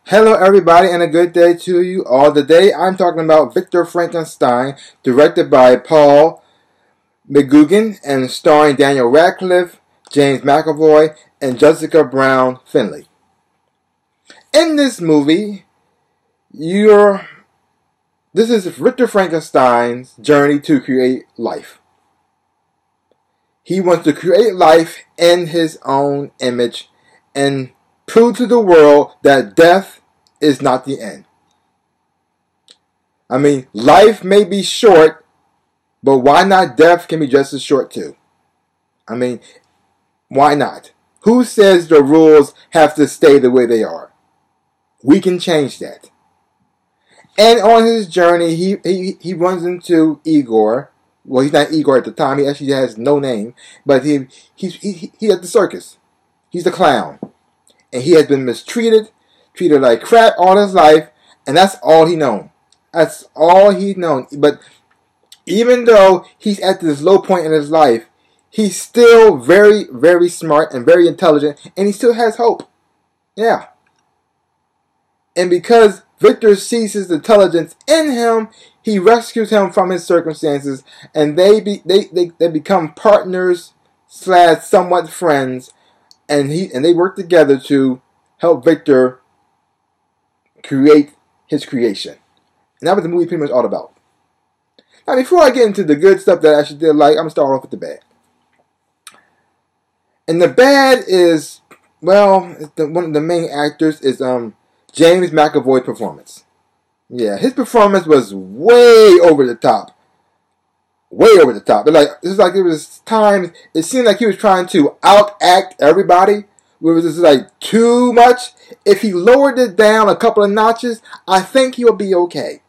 Hello everybody and a good day to you all. Today I'm talking about Victor Frankenstein, directed by Paul McGugan and starring Daniel Radcliffe, James McAvoy, and Jessica Brown Findlay. In this movie, this is Victor Frankenstein's journey to create life. He wants to create life in his own image and prove to the world that death is not the end. I mean, life may be short, but why not death can be just as short too? I mean, why not? Who says the rules have to stay the way they are? We can change that. And on his journey, he runs into Igor. Well, he's not Igor at the time. He actually has no name, but he's at the circus. He's the clown. And he has been mistreated, treated like crap all his life, and that's all he known. That's all he's known. But even though he's at this low point in his life, he's still very, very smart and very intelligent, and he still has hope. Yeah. And because Victor sees his intelligence in him, he rescues him from his circumstances, and they become partners / somewhat friends. And they work together to help Victor create his creation. And that was the movie pretty much all about. Now, before I get into the good stuff that I actually did like, I'm going to start off with the bad. And the bad is, well, one of the main actors is James McAvoy's performance. Yeah, his performance was way over the top. Way over the top. It seemed like he was trying to outact everybody. It was just like too much. If he lowered it down a couple of notches, I think he'll be okay.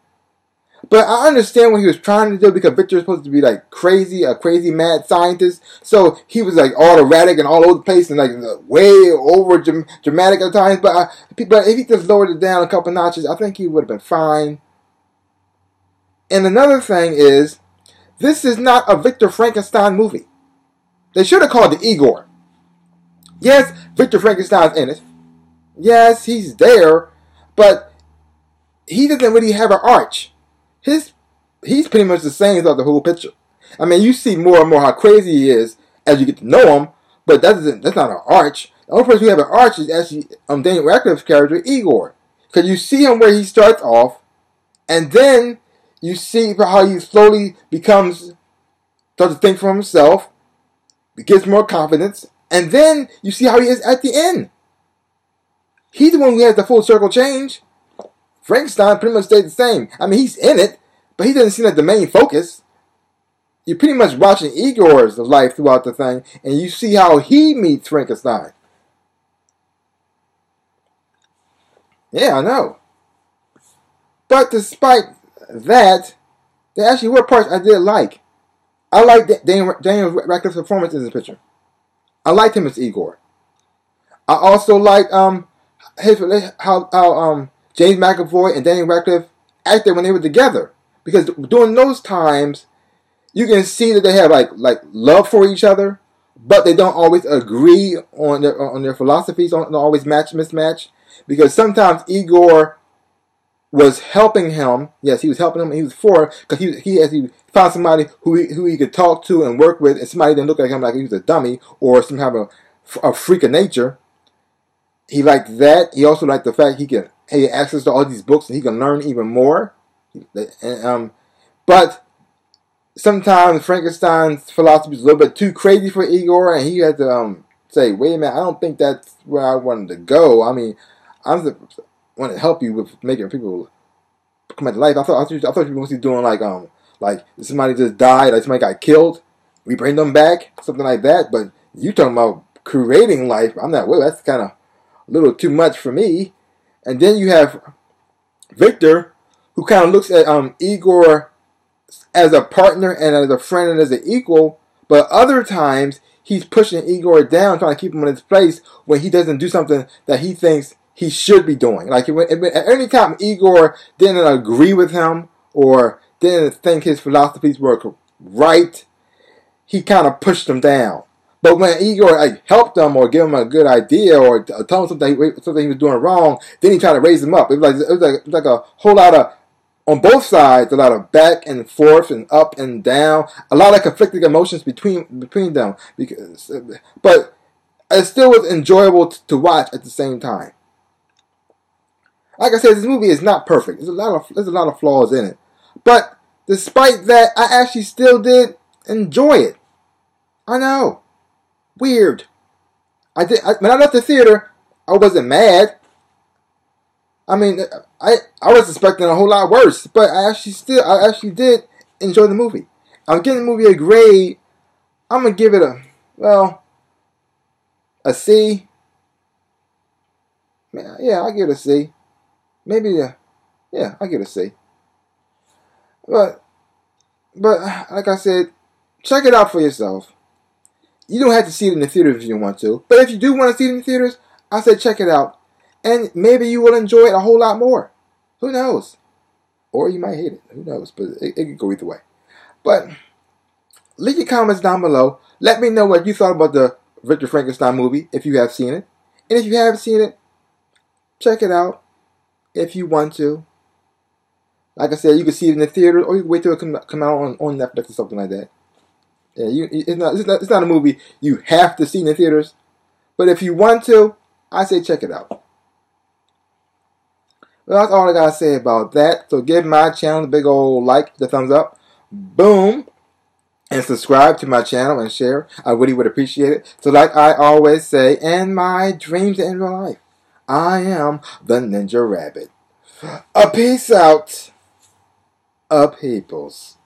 But I understand what he was trying to do, because Victor is supposed to be like crazy, a crazy mad scientist. So he was like all erratic and all over the place and like way over dramatic at times. But if he just lowered it down a couple of notches, I think he would have been fine. And another thing is, this is not a Victor Frankenstein movie. They should have called it Igor. Yes, Victor Frankenstein's in it. Yes, he's there, but he doesn't really have an arch. He's pretty much the same throughout the whole picture. I mean, you see more and more how crazy he is as you get to know him, but that's not an arch. The only person who have an arch is actually Daniel Radcliffe's character, Igor. Because you see him where he starts off, and then you see how he slowly starts to think for himself, gets more confidence, and then you see how he is at the end. He's the one who has the full circle change. Frankenstein pretty much stayed the same. I mean, he's in it, but he doesn't seem like the main focus. You're pretty much watching Igor's life throughout the thing, and you see how he meets Frankenstein. Yeah, I know. But despite that, there actually were parts I did like. I liked Daniel Radcliffe's performance in this picture. I liked him as Igor. I also liked how James McAvoy and Daniel Radcliffe acted when they were together, because during those times you can see that they have like love for each other, but they don't always agree on their philosophies. Don't always mismatch, because sometimes Igor was helping him. Yes, he was helping him, and he was for, because he found somebody who he could talk to and work with, and somebody didn't look at him like he was a dummy or some kind of a freak of nature. He liked that. He also liked the fact he had access to all these books and he can learn even more. But sometimes Frankenstein's philosophy is a little bit too crazy for Igor, and he had to say, "Wait a minute, I don't think that's where I wanted to go. I mean, I want to help you with making people come back to life. I thought you were mostly doing like somebody just died, like somebody got killed, we bring them back, something like that. But you talking about creating life? I'm not. Well, that's kind of a little too much for me." And then you have Victor, who kind of looks at Igor as a partner and as a friend and as an equal, but other times he's pushing Igor down, trying to keep him in his place when he doesn't do something that he thinks he should be doing. Like at any time Igor didn't agree with him or didn't think his philosophies were right, he kind of pushed him down. But when Igor like helped him or gave him a good idea or tell him something he was doing wrong, then he tried to raise him up. It was like a whole lot of, on both sides, a lot of back and forth and up and down, a lot of conflicting emotions between them. But it still was enjoyable to watch at the same time. Like I said, this movie is not perfect. There's a lot of flaws in it, but despite that, I actually still did enjoy it. I know, weird. When I left the theater, I wasn't mad. I mean, I was expecting a whole lot worse, but I actually did enjoy the movie. I'm giving the movie a grade. I'm gonna give it a C. Yeah, I'll give it a C. Maybe I'll give it a C. But like I said, check it out for yourself. You don't have to see it in the theaters if you want to, but if you do want to see it in the theaters, I say check it out, and maybe you will enjoy it a whole lot more. Who knows? Or you might hate it. Who knows? But it could go either way. But leave your comments down below. Let me know what you thought about the Victor Frankenstein movie, if you have seen it. And if you haven't seen it, check it out if you want to. Like I said, you can see it in the theater, or you can wait till it come out on Netflix or something like that. Yeah, it's not a movie you have to see in the theaters. But if you want to, I say check it out. Well, that's all I gotta say about that. So give my channel a big old like, the thumbs up, boom, and subscribe to my channel and share. I really would appreciate it. So like I always say, in my dreams and in real life, I am the Ninja Rabbit. A peace out, a peoples.